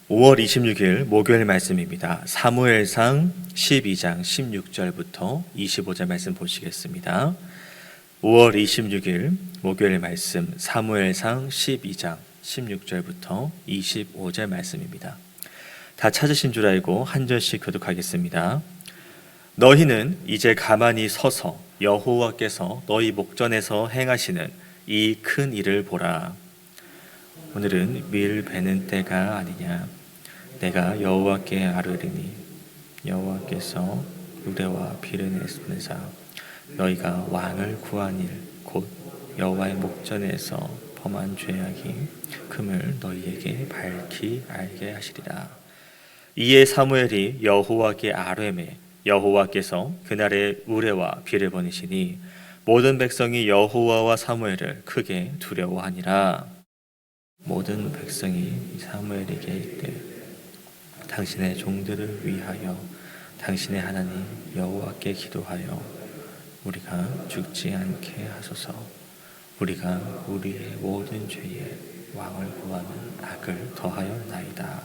5월 26일 목요일 말씀입니다. 사무엘상 12장 16절부터 25절 말씀 보시겠습니다. 5월 26일 목요일 말씀 사무엘상 12장 16절부터 25절 말씀입니다. 다 찾으신 줄 알고 한 절씩 교독하겠습니다. 너희는 이제 가만히 서서 여호와께서 너희 목전에서 행하시는 이 큰 일을 보라. 오늘은 밀 베는 때가 아니냐. 내가 여호와께 아뢰리니 여호와께서 유대와 비를 내사 너희가 왕을 구한 일 곧 여호와의 목전에서 범한 죄악이 금을 너희에게 밝히 알게 하시리라. 이에 사무엘이 여호와께 아뢰매 여호와께서 그날에 우레와 비를 보내시니 모든 백성이 여호와와 사무엘을 크게 두려워하니라. 모든 백성이 사무엘에게 이르되 당신의 종들을 위하여 당신의 하나님 여호와께 기도하여 우리가 죽지 않게 하소서. 우리가 우리의 모든 죄에 왕을 구하는 악을 더하였나이다.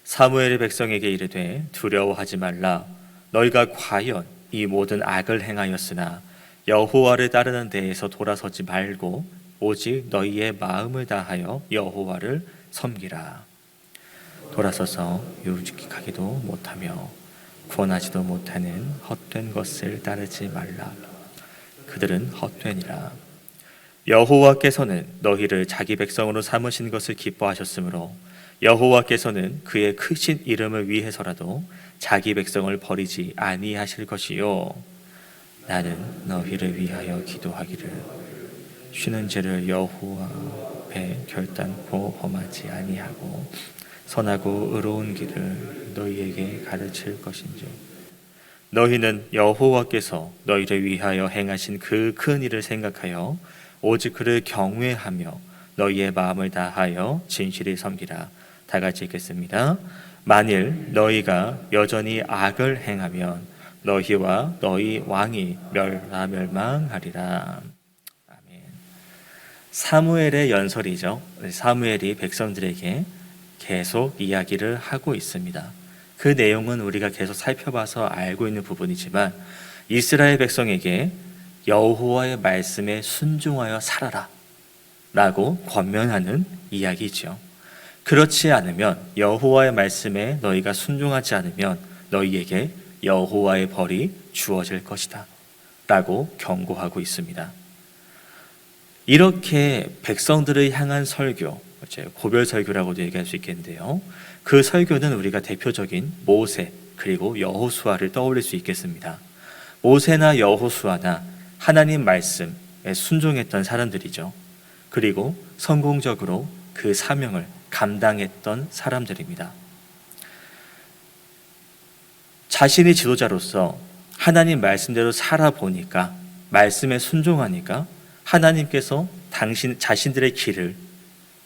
사무엘이 백성에게 이르되 두려워하지 말라. 너희가 과연 이 모든 악을 행하였으나 여호와를 따르는 데에서 돌아서지 말고 오직 너희의 마음을 다하여 여호와를 섬기라. 돌아서서 유익하기도 못하며 구원하지도 못하는 헛된 것을 따르지 말라. 그들은 헛되니라. 여호와께서는 너희를 자기 백성으로 삼으신 것을 기뻐하셨으므로 여호와께서는 그의 크신 이름을 위해서라도 자기 백성을 버리지 아니하실 것이요. 나는 너희를 위하여 기도하기를 쉬는 죄를 여호와 앞에 결단코 범하지 아니하고 선하고 의로운 길을 너희에게 가르칠 것인지 너희는 여호와께서 너희를 위하여 행하신 그 큰 일을 생각하여 오직 그를 경외하며 너희의 마음을 다하여 진실히 섬기라. 다 같이 읽겠습니다. 만일 너희가 여전히 악을 행하면 너희와 너희 왕이 멸망하리라. 사무엘의 연설이죠. 사무엘이 백성들에게 계속 이야기를 하고 있습니다. 그 내용은 우리가 계속 살펴봐서 알고 있는 부분이지만 이스라엘 백성에게 여호와의 말씀에 순종하여 살아라 라고 권면하는 이야기죠. 그렇지 않으면 여호와의 말씀에 너희가 순종하지 않으면 너희에게 여호와의 벌이 주어질 것이다 라고 경고하고 있습니다. 이렇게 백성들을 향한 설교, 고별 설교라고도 얘기할 수 있겠는데요. 그 설교는 우리가 대표적인 모세 그리고 여호수아를 떠올릴 수 있겠습니다. 모세나 여호수아나 하나님 말씀에 순종했던 사람들이죠. 그리고 성공적으로 그 사명을 감당했던 사람들입니다. 자신이 지도자로서 하나님 말씀대로 살아보니까 말씀에 순종하니까 하나님께서 자신들의 길을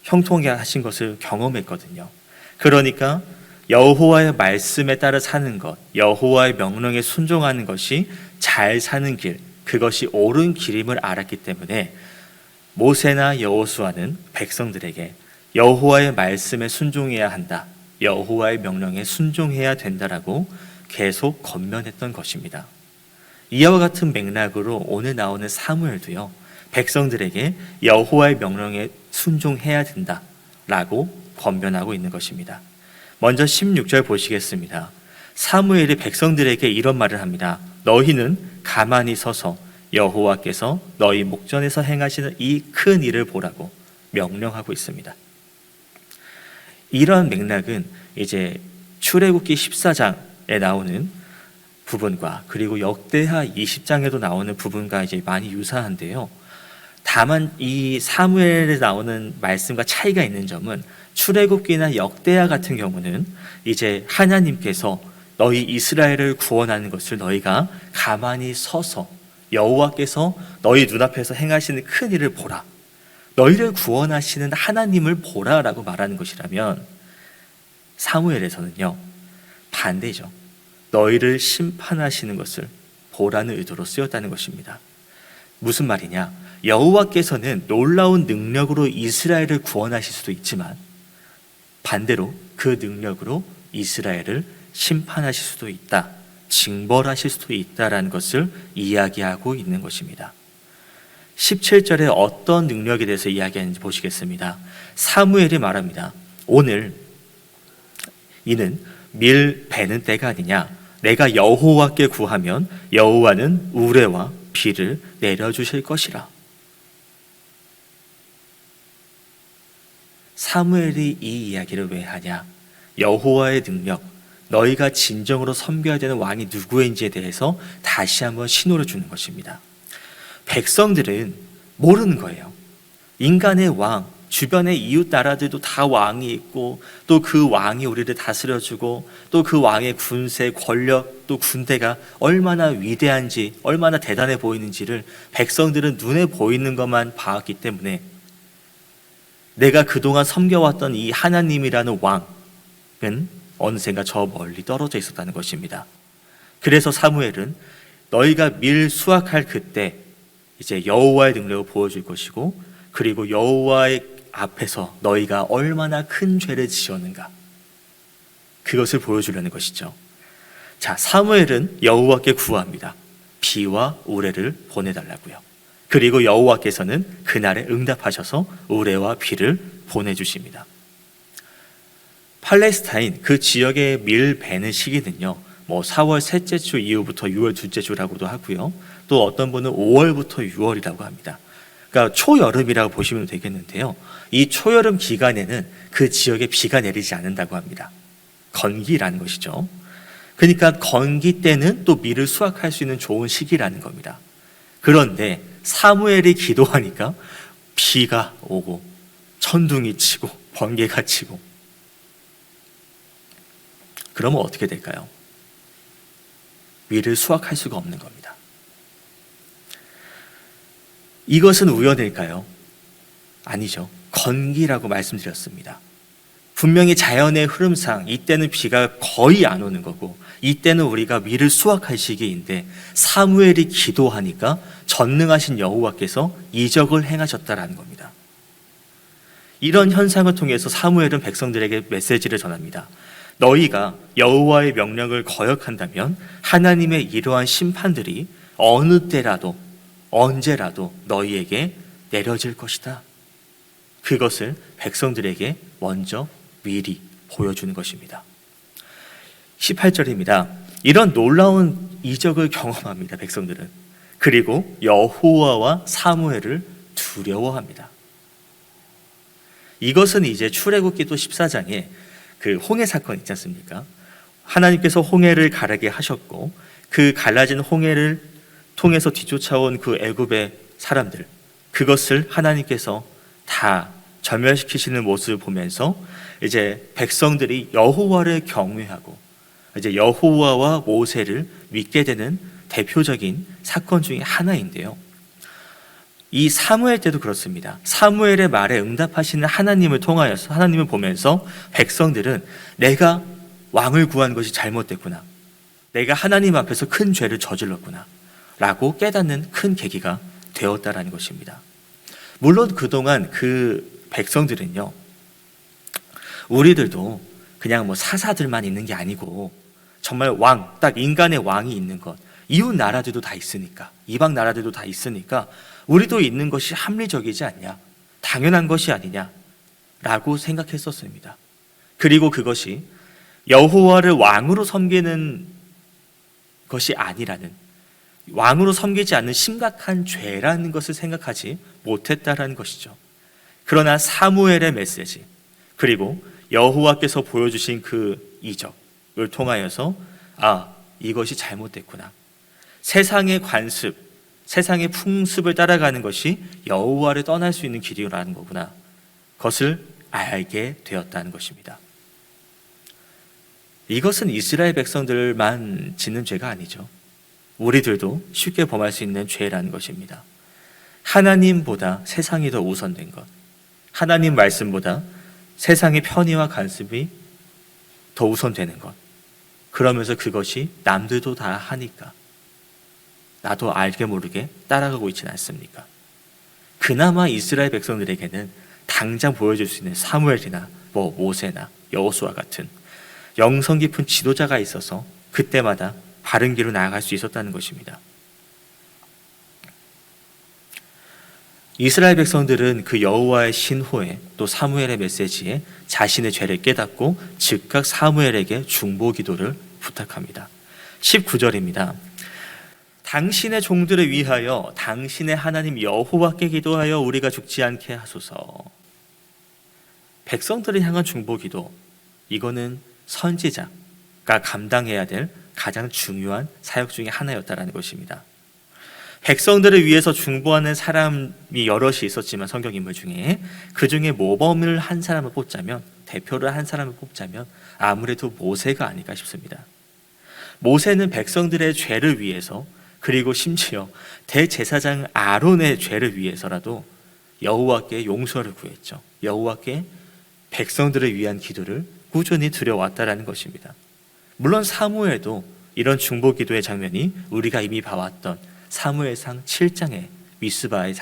형통하게 하신 것을 경험했거든요. 그러니까 여호와의 말씀에 따라 사는 것, 여호와의 명령에 순종하는 것이 잘 사는 길, 그것이 옳은 길임을 알았기 때문에 모세나 여호수아는 백성들에게 여호와의 말씀에 순종해야 한다, 여호와의 명령에 순종해야 된다라고 계속 권면했던 것입니다. 이와 같은 맥락으로 오늘 나오는 사무엘도요, 백성들에게 여호와의 명령에 순종해야 된다라고 권면하고 있는 것입니다. 먼저 16절 보시겠습니다. 사무엘이 백성들에게 이런 말을 합니다. 너희는 가만히 서서 여호와께서 너희 목전에서 행하시는 이 큰 일을 보라고 명령하고 있습니다. 이러한 맥락은 이제 출애굽기 14장에 나오는 부분과 그리고 역대하 20장에도 나오는 부분과 이제 많이 유사한데요. 다만 이 사무엘에 나오는 말씀과 차이가 있는 점은 출애굽기나 역대하 같은 경우는 이제 하나님께서 너희 이스라엘을 구원하는 것을 너희가 가만히 서서 여호와께서 너희 눈앞에서 행하시는 큰 일을 보라, 너희를 구원하시는 하나님을 보라라고 말하는 것이라면 사무엘에서는요 반대죠. 너희를 심판하시는 것을 보라는 의도로 쓰였다는 것입니다. 무슨 말이냐? 여호와께서는 놀라운 능력으로 이스라엘을 구원하실 수도 있지만 반대로 그 능력으로 이스라엘을 심판하실 수도 있다, 징벌하실 수도 있다라는 것을 이야기하고 있는 것입니다. 17절에 어떤 능력에 대해서 이야기하는지 보시겠습니다. 사무엘이 말합니다. 오늘 이는 밀 베는 때가 아니냐. 내가 여호와께 구하면 여호와는 우레와 비를 내려주실 것이라. 사무엘이 이 이야기를 왜 하냐? 여호와의 능력, 너희가 진정으로 섬겨야 되는 왕이 누구인지에 대해서 다시 한번 신호를 주는 것입니다. 백성들은 모르는 거예요. 인간의 왕, 주변의 이웃 나라들도 다 왕이 있고, 또 그 왕이 우리를 다스려주고, 또 그 왕의 군세, 권력, 또 군대가 얼마나 위대한지, 얼마나 대단해 보이는지를 백성들은 눈에 보이는 것만 봐왔기 때문에 내가 그동안 섬겨왔던 이 하나님이라는 왕은 어느샌가 저 멀리 떨어져 있었다는 것입니다. 그래서 사무엘은 너희가 밀 수확할 그때 이제 여호와의 능력을 보여줄 것이고, 그리고 여호와의 앞에서 너희가 얼마나 큰 죄를 지었는가, 그것을 보여주려는 것이죠. 자, 사무엘은 여호와께 구합니다. 비와 우레를 보내달라고요. 그리고 여호와께서는 그날에 응답하셔서 우레와 비를 보내주십니다. 팔레스타인 그 지역의 밀 베는 시기는요, 4월 셋째 주 이후부터 6월 둘째 주라고도 하고요, 또 어떤 분은 5월부터 6월이라고 합니다. 그러니까 초여름이라고 보시면 되겠는데요, 이 초여름 기간에는 그 지역에 비가 내리지 않는다고 합니다. 건기라는 것이죠. 그러니까 건기 때는 또 밀을 수확할 수 있는 좋은 시기라는 겁니다. 그런데 사무엘이 기도하니까 비가 오고 천둥이 치고 번개가 치고, 그러면 어떻게 될까요? 밀을 수확할 수가 없는 겁니다. 이것은 우연일까요? 아니죠. 건기라고 말씀드렸습니다. 분명히 자연의 흐름상 이때는 비가 거의 안 오는 거고, 이때는 우리가 밀을 수확할 시기인데 사무엘이 기도하니까 전능하신 여호와께서 이적을 행하셨다라는 겁니다. 이런 현상을 통해서 사무엘은 백성들에게 메시지를 전합니다. 너희가 여호와의 명령을 거역한다면 하나님의 이러한 심판들이 어느 때라도 언제라도 너희에게 내려질 것이다. 그것을 백성들에게 먼저 미리 보여주는 것입니다. 18절입니다. 이런 놀라운 이적을 경험합니다, 백성들은. 그리고 여호와와 사무엘을 두려워합니다. 이것은 이제 출애굽기도 14장에 그 홍해 사건 있지 않습니까? 하나님께서 홍해를 가르게 하셨고, 그 갈라진 홍해를 통해서 뒤쫓아온 그 애굽의 사람들, 그것을 하나님께서 다 절멸시키시는 모습을 보면서 이제 백성들이 여호와를 경외하고 이제 여호와와 모세를 믿게 되는 대표적인 사건 중에 하나인데요. 이 사무엘 때도 그렇습니다. 사무엘의 말에 응답하시는 하나님을 통하여서, 하나님을 보면서 백성들은 내가 왕을 구한 것이 잘못됐구나, 내가 하나님 앞에서 큰 죄를 저질렀구나 라고 깨닫는 큰 계기가 되었다라는 것입니다. 물론 그동안 그 백성들은요, 우리들도 그냥 사사들만 있는 게 아니고 정말 왕, 딱 인간의 왕이 있는 것, 이웃 나라들도 다 있으니까, 이방 나라들도 다 있으니까 우리도 있는 것이 합리적이지 않냐, 당연한 것이 아니냐 라고 생각했었습니다. 그리고 그것이 여호와를 왕으로 섬기는 것이 아니라는, 왕으로 섬기지 않는 심각한 죄라는 것을 생각하지 못했다라는 것이죠. 그러나 사무엘의 메시지, 그리고 여호와께서 보여주신 그 이적을 통하여서 이것이 잘못됐구나, 세상의 관습, 세상의 풍습을 따라가는 것이 여호와를 떠날 수 있는 길이라는 거구나, 그것을 알게 되었다는 것입니다. 이것은 이스라엘 백성들만 짓는 죄가 아니죠. 우리들도 쉽게 범할 수 있는 죄라는 것입니다. 하나님보다 세상이 더 우선된 것, 하나님 말씀보다 세상의 편의와 관습이 더 우선되는 것, 그러면서 그것이 남들도 다 하니까 나도 알게 모르게 따라가고 있지는 않습니까? 그나마 이스라엘 백성들에게는 당장 보여줄 수 있는 사무엘이나 모세나 여호수아 같은 영성 깊은 지도자가 있어서 그때마다 바른 길로 나아갈 수 있었다는 것입니다. 이스라엘 백성들은 그 여호와의 신호에 또 사무엘의 메시지에 자신의 죄를 깨닫고 즉각 사무엘에게 중보 기도를 부탁합니다. 19절입니다. 당신의 종들을 위하여 당신의 하나님 여호와께 기도하여 우리가 죽지 않게 하소서. 백성들을 향한 중보 기도, 이거는 선지자가 감당해야 될 가장 중요한 사역 중에 하나였다라는 것입니다. 백성들을 위해서 중보하는 사람이 여럿이 있었지만 성경 인물 중에 그 중에 모범을 한 사람을 뽑자면, 대표를 한 사람을 뽑자면 아무래도 모세가 아닐까 싶습니다. 모세는 백성들의 죄를 위해서, 그리고 심지어 대제사장 아론의 죄를 위해서라도 여호와께 용서를 구했죠. 여호와께 백성들을 위한 기도를 꾸준히 드려왔다라는 것입니다. 물론 사무엘도 이런 중보 기도의 장면이 우리가 이미 봐왔던 사무엘상 7장의 미스바의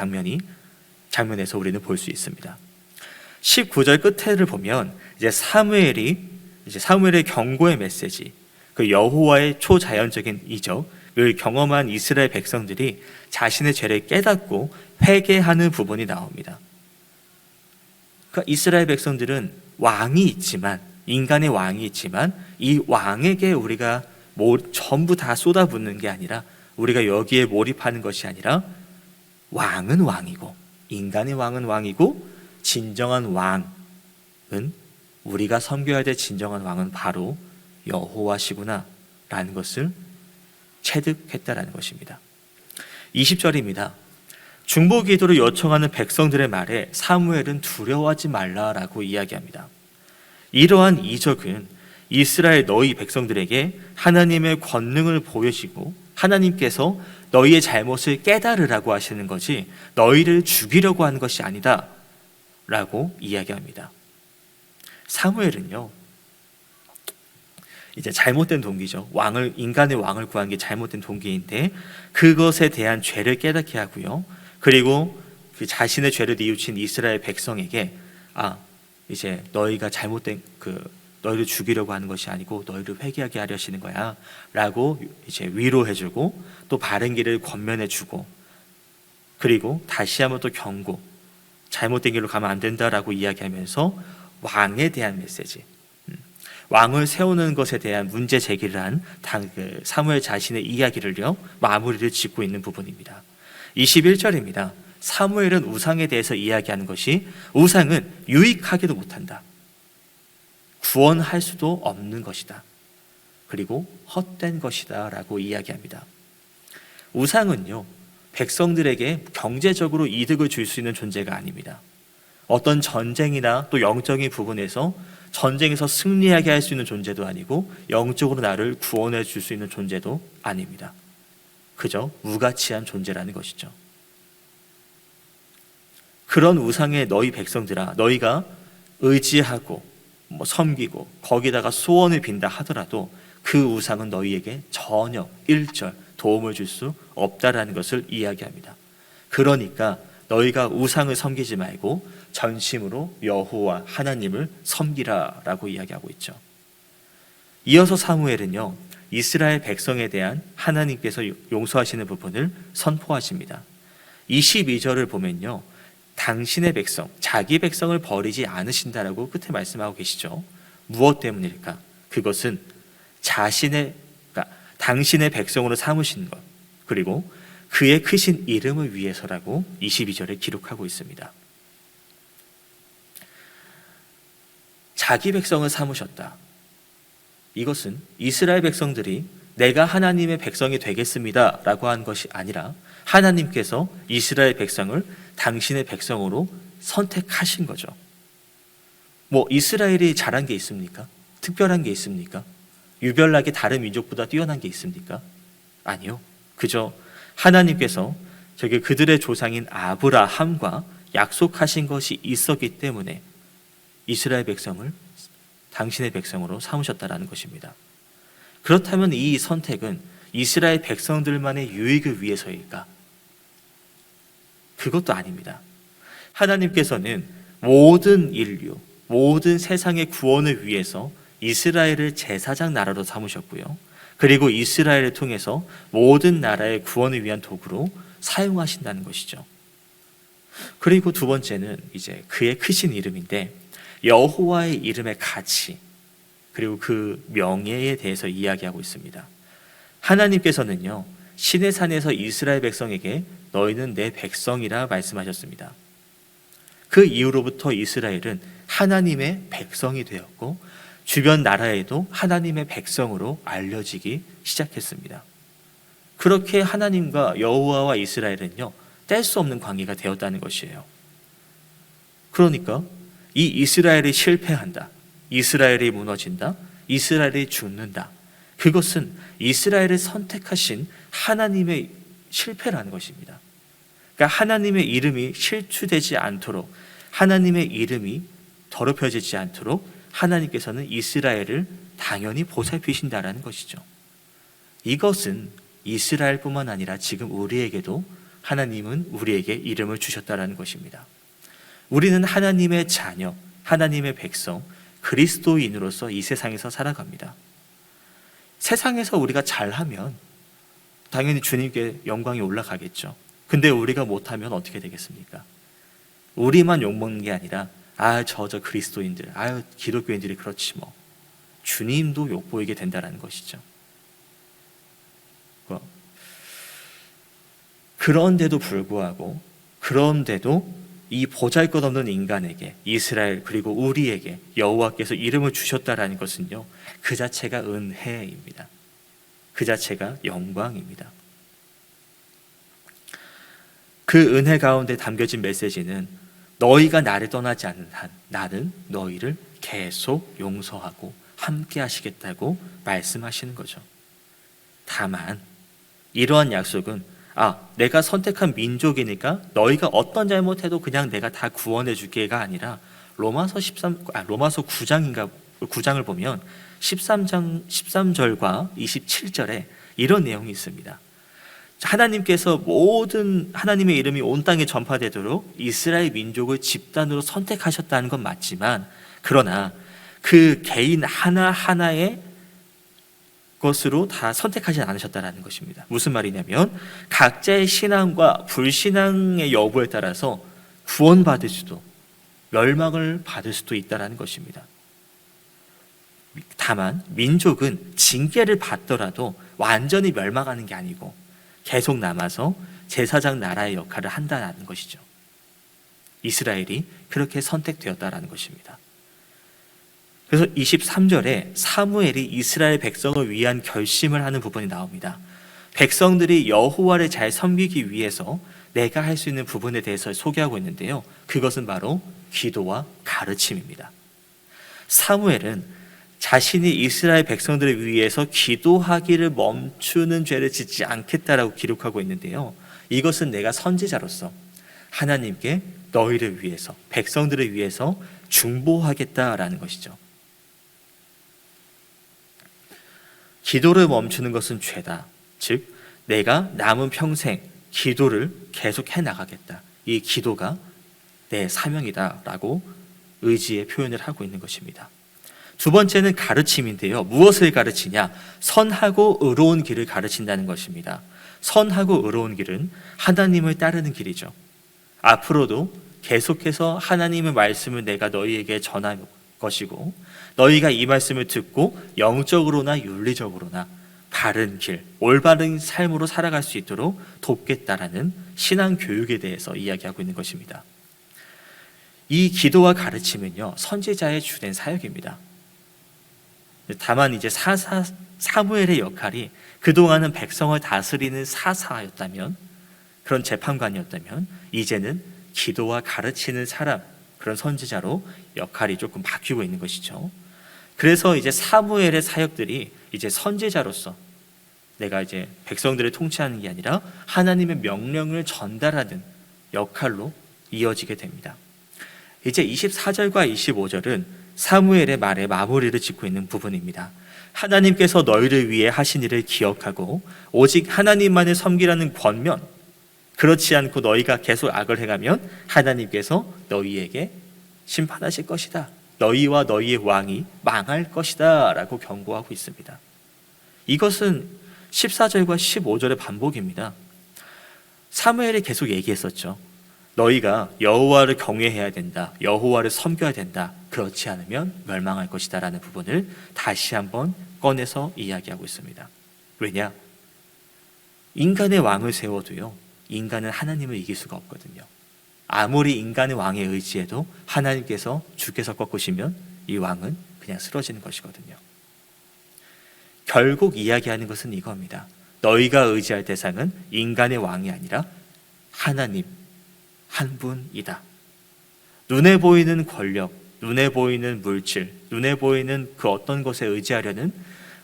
장면에서 우리는 볼 수 있습니다. 19절 끝에를 보면 이제 사무엘의 경고의 메시지, 그 여호와의 초자연적인 이적을 경험한 이스라엘 백성들이 자신의 죄를 깨닫고 회개하는 부분이 나옵니다. 그러니까 이스라엘 백성들은 왕이 있지만, 인간의 왕이 있지만 이 왕에게 우리가 전부 다 쏟아붓는 게 아니라, 우리가 여기에 몰입하는 것이 아니라, 왕은 왕이고, 인간의 왕은 왕이고, 진정한 왕은, 우리가 섬겨야 될 진정한 왕은 바로 여호와시구나 라는 것을 체득했다라는 것입니다. 20절입니다. 중보 기도를 요청하는 백성들의 말에 사무엘은 두려워하지 말라라고 이야기합니다. 이러한 이적은 이스라엘 너희 백성들에게 하나님의 권능을 보여주고 하나님께서 너희의 잘못을 깨달으라고 하시는 것이 너희를 죽이려고 하는 것이 아니다 라고 이야기합니다. 사무엘은요, 이제 잘못된 동기죠. 인간의 왕을 구한 게 잘못된 동기인데 그것에 대한 죄를 깨닫게 하고요. 그리고 그 자신의 죄를 뉘우친 이스라엘 백성에게 이제 너희가 잘못된 너희를 죽이려고 하는 것이 아니고 너희를 회개하게 하려시는 거야 라고 이제 위로해주고 또 바른 길을 권면해주고, 그리고 다시 한번 또 경고, 잘못된 길로 가면 안 된다라고 이야기하면서 왕에 대한 메시지, 왕을 세우는 것에 대한 문제 제기를 한 사무엘 자신의 이야기를요 마무리를 짓고 있는 부분입니다. 21절입니다. 사무엘은 우상에 대해서 이야기하는 것이, 우상은 유익하기도 못한다, 구원할 수도 없는 것이다, 그리고 헛된 것이다 라고 이야기합니다. 우상은요, 백성들에게 경제적으로 이득을 줄 수 있는 존재가 아닙니다. 어떤 전쟁이나 또 영적인 부분에서 전쟁에서 승리하게 할 수 있는 존재도 아니고 영적으로 나를 구원해 줄 수 있는 존재도 아닙니다. 그저 무가치한 존재라는 것이죠. 그런 우상의 너희 백성들아, 너희가 의지하고 섬기고 거기다가 소원을 빈다 하더라도 그 우상은 너희에게 전혀 일절 도움을 줄 수 없다라는 것을 이야기합니다. 그러니까 너희가 우상을 섬기지 말고 전심으로 여호와 하나님을 섬기라라고 이야기하고 있죠. 이어서 사무엘은요, 이스라엘 백성에 대한 하나님께서 용서하시는 부분을 선포하십니다. 22절을 보면요, 당신의 백성, 자기 백성을 버리지 않으신다라고 끝에 말씀하고 계시죠. 무엇 때문일까? 그것은 당신의 백성으로 삼으신 것, 그리고 그의 크신 이름을 위해서라고 22절에 기록하고 있습니다. 자기 백성을 삼으셨다. 이것은 이스라엘 백성들이 내가 하나님의 백성이 되겠습니다 라고 한 것이 아니라 하나님께서 이스라엘 백성을 당신의 백성으로 선택하신 거죠. 이스라엘이 잘한 게 있습니까? 특별한 게 있습니까? 유별나게 다른 민족보다 뛰어난 게 있습니까? 아니요. 그저 하나님께서 그들의 조상인 아브라함과 약속하신 것이 있었기 때문에 이스라엘 백성을 당신의 백성으로 삼으셨다라는 것입니다. 그렇다면 이 선택은 이스라엘 백성들만의 유익을 위해서일까? 그것도 아닙니다. 하나님께서는 모든 인류, 모든 세상의 구원을 위해서 이스라엘을 제사장 나라로 삼으셨고요. 그리고 이스라엘을 통해서 모든 나라의 구원을 위한 도구로 사용하신다는 것이죠. 그리고 두 번째는 이제 그의 크신 이름인데, 여호와의 이름의 가치 그리고 그 명예에 대해서 이야기하고 있습니다. 하나님께서는요, 시내 산에서 이스라엘 백성에게 너희는 내 백성이라 말씀하셨습니다. 그 이후로부터 이스라엘은 하나님의 백성이 되었고 주변 나라에도 하나님의 백성으로 알려지기 시작했습니다. 그렇게 하나님과 여호와와 이스라엘은요, 뗄 수 없는 관계가 되었다는 것이에요. 그러니까 이 이스라엘이 실패한다, 이스라엘이 무너진다, 이스라엘이 죽는다, 그것은 이스라엘을 선택하신 하나님의 실패라는 것입니다. 그러니까 하나님의 이름이 실추되지 않도록, 하나님의 이름이 더럽혀지지 않도록 하나님께서는 이스라엘을 당연히 보살피신다라는 것이죠. 이것은 이스라엘뿐만 아니라 지금 우리에게도 하나님은 우리에게 이름을 주셨다라는 것입니다. 우리는 하나님의 자녀, 하나님의 백성, 그리스도인으로서 이 세상에서 살아갑니다. 세상에서 우리가 잘하면 당연히 주님께 영광이 올라가겠죠. 근데 우리가 못하면 어떻게 되겠습니까? 우리만 욕먹는 게 아니라 저 그리스도인들, 기독교인들이 그렇지 뭐, 주님도 욕보이게 된다는 것이죠. 그런데도 불구하고, 그런데도 이 보잘것없는 인간에게, 이스라엘 그리고 우리에게 여호와께서 이름을 주셨다라는 것은요, 그 자체가 은혜입니다. 그 자체가 영광입니다. 그 은혜 가운데 담겨진 메시지는, 너희가 나를 떠나지 않는 한 나는 너희를 계속 용서하고 함께 하시겠다고 말씀하시는 거죠. 다만 이러한 약속은 내가 선택한 민족이니까 너희가 어떤 잘못해도 그냥 내가 다 구원해 줄게가 아니라, 로마서 9장을 보면 13절과 27절에 이런 내용이 있습니다. 하나님께서 모든 하나님의 이름이 온 땅에 전파되도록 이스라엘 민족을 집단으로 선택하셨다는 건 맞지만, 그러나 그 개인 하나하나의 것으로 다 선택하지 않으셨다는 것입니다. 무슨 말이냐면, 각자의 신앙과 불신앙의 여부에 따라서 구원받을 수도 멸망을 받을 수도 있다는 것입니다. 다만 민족은 징계를 받더라도 완전히 멸망하는 게 아니고 계속 남아서 제사장 나라의 역할을 한다는 것이죠. 이스라엘이 그렇게 선택되었다는 것입니다. 그래서 23절에 사무엘이 이스라엘 백성을 위한 결심을 하는 부분이 나옵니다. 백성들이 여호와를 잘 섬기기 위해서 내가 할 수 있는 부분에 대해서 소개하고 있는데요, 그것은 바로 기도와 가르침입니다. 사무엘은 자신이 이스라엘 백성들을 위해서 기도하기를 멈추는 죄를 짓지 않겠다라고 기록하고 있는데요, 이것은 내가 선지자로서 하나님께 너희를 위해서, 백성들을 위해서 중보하겠다라는 것이죠. 기도를 멈추는 것은 죄다. 즉, 내가 남은 평생 기도를 계속 해나가겠다, 이 기도가 내 사명이다라고 의지의 표현을 하고 있는 것입니다. 두 번째는 가르침인데요, 무엇을 가르치냐? 선하고 의로운 길을 가르친다는 것입니다. 선하고 의로운 길은 하나님을 따르는 길이죠. 앞으로도 계속해서 하나님의 말씀을 내가 너희에게 전할 것이고, 너희가 이 말씀을 듣고 영적으로나 윤리적으로나 바른 길, 올바른 삶으로 살아갈 수 있도록 돕겠다라는 신앙 교육에 대해서 이야기하고 있는 것입니다. 이 기도와 가르침은요, 선지자의 주된 사역입니다. 다만 이제 사무엘의 역할이 그동안은 백성을 다스리는 사사였다면, 그런 재판관이었다면, 이제는 기도와 가르치는 사람, 그런 선지자로 역할이 조금 바뀌고 있는 것이죠. 그래서 이제 사무엘의 사역들이 이제 선지자로서 내가 이제 백성들을 통치하는 게 아니라 하나님의 명령을 전달하는 역할로 이어지게 됩니다. 이제 24절과 25절은 사무엘의 말에 마무리를 짓고 있는 부분입니다. 하나님께서 너희를 위해 하신 일을 기억하고 오직 하나님만을 섬기라는 권면, 그렇지 않고 너희가 계속 악을 행하면 하나님께서 너희에게 심판하실 것이다, 너희와 너희의 왕이 망할 것이다 라고 경고하고 있습니다. 이것은 14절과 15절의 반복입니다. 사무엘이 계속 얘기했었죠. 너희가 여호와를 경외해야 된다. 여호와를 섬겨야 된다. 그렇지 않으면 멸망할 것이다 라는 부분을 다시 한번 꺼내서 이야기하고 있습니다. 왜냐? 인간의 왕을 세워도요, 인간은 하나님을 이길 수가 없거든요. 아무리 인간의 왕에 의지해도 하나님께서 주께서 꺾으시면 이 왕은 그냥 쓰러지는 것이거든요. 결국 이야기하는 것은 이겁니다. 너희가 의지할 대상은 인간의 왕이 아니라 하나님 한 분이다. 눈에 보이는 권력, 눈에 보이는 물질, 눈에 보이는 그 어떤 것에 의지하려는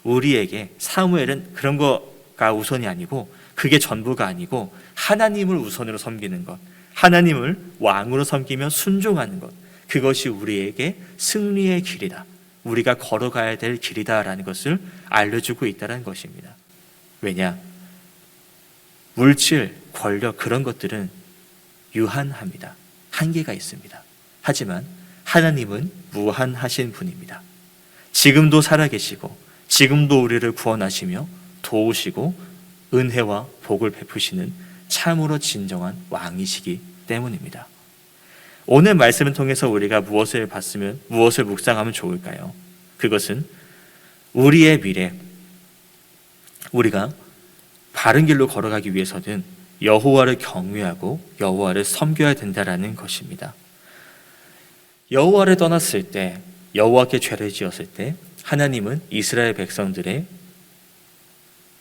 우리에게 사무엘은 그런 거가 우선이 아니고, 그게 전부가 아니고 하나님을 우선으로 섬기는 것, 하나님을 왕으로 섬기며 순종하는 것, 그것이 우리에게 승리의 길이다, 우리가 걸어가야 될 길이다라는 것을 알려주고 있다는 것입니다. 왜냐? 물질, 권력, 그런 것들은 유한합니다. 한계가 있습니다. 하지만 하나님은 무한하신 분입니다. 지금도 살아계시고 지금도 우리를 구원하시며 도우시고 은혜와 복을 베푸시는 참으로 진정한 왕이시기 때문입니다. 오늘 말씀을 통해서 우리가 무엇을 봤으면, 무엇을 묵상하면 좋을까요? 그것은 우리의 미래, 우리가 바른 길로 걸어가기 위해서는 여호와를 경외하고 여호와를 섬겨야 된다라는 것입니다. 여호와를 떠났을 때, 여호와께 죄를 지었을 때 하나님은 이스라엘 백성들의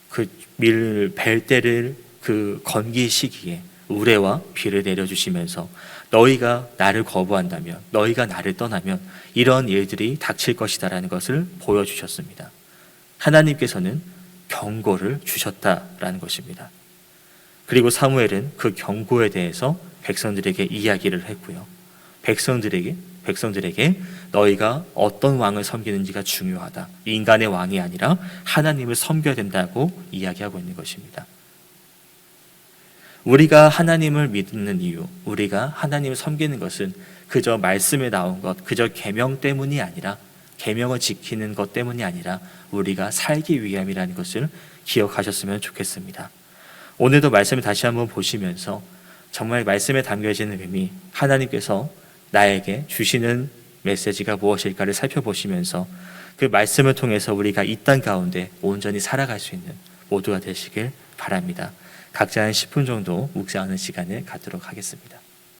그 벨 때를 그 건기 시기에 우레와 비를 내려주시면서 너희가 나를 거부한다면, 너희가 나를 떠나면 이런 일들이 닥칠 것이다라는 것을 보여주셨습니다. 하나님께서는 경고를 주셨다라는 것입니다. 그리고 사무엘은 그 경고에 대해서 백성들에게 이야기를 했고요. 백성들에게 너희가 어떤 왕을 섬기는지가 중요하다. 인간의 왕이 아니라 하나님을 섬겨야 된다고 이야기하고 있는 것입니다. 우리가 하나님을 믿는 이유, 우리가 하나님을 섬기는 것은 그저 말씀에 나온 것, 그저 계명 때문이 아니라, 계명을 지키는 것 때문이 아니라 우리가 살기 위함이라는 것을 기억하셨으면 좋겠습니다. 오늘도 말씀을 다시 한번 보시면서 정말 말씀에 담겨진 의미, 하나님께서 나에게 주시는 메시지가 무엇일까를 살펴보시면서 그 말씀을 통해서 우리가 이 땅 가운데 온전히 살아갈 수 있는 모두가 되시길 바랍니다. 각자 한 10분 정도 묵상하는 시간을 갖도록 하겠습니다.